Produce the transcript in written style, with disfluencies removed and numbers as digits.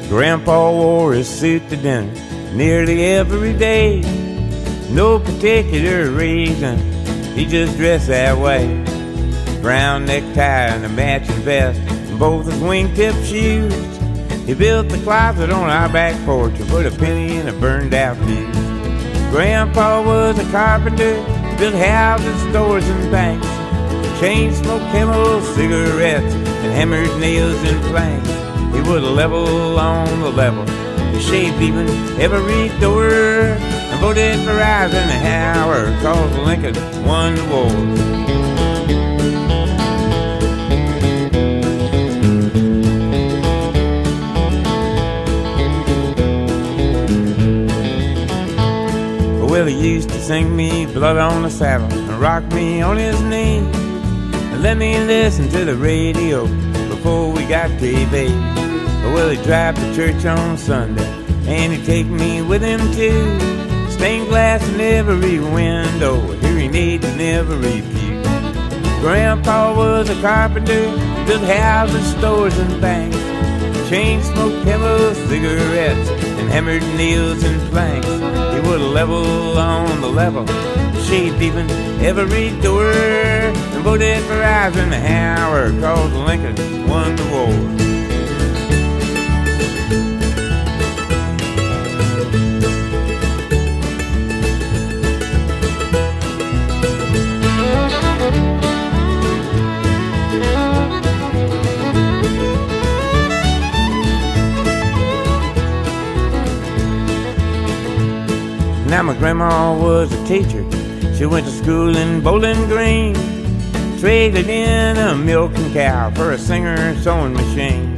Grandpa wore his suit to dinner nearly every day. No particular reason, he just dressed that way. Brown necktie and a matching vest, and both his wingtip shoes. He built the closet on our back porch and put a penny in a burned out fuse. Grandpa was a carpenter, built houses, stores, and banks. Chain smoked Camel cigarettes and hammered nails and planks. He would level on the level, he shaved even every door, and voted for Eisenhower, cause Lincoln won the war. Well, he used to sing me Blood on the Saddle and rock me on his knee and let me listen to the radio before we got TV. Well, he'd drive to church on Sunday and he'd take me with him too. Stained glass in every window, hearing aids in every pew. Grandpa was a carpenter, built houses, stores, and banks. Chain smoked Camel cigarettes and hammered nails and planks. He would level on the level, shaved even every door, and voted for Eisenhower, cause Lincoln won the war. Now my grandma was a teacher, she went to school in Bowling Green, traded in a milking cow for a Singer sewing machine.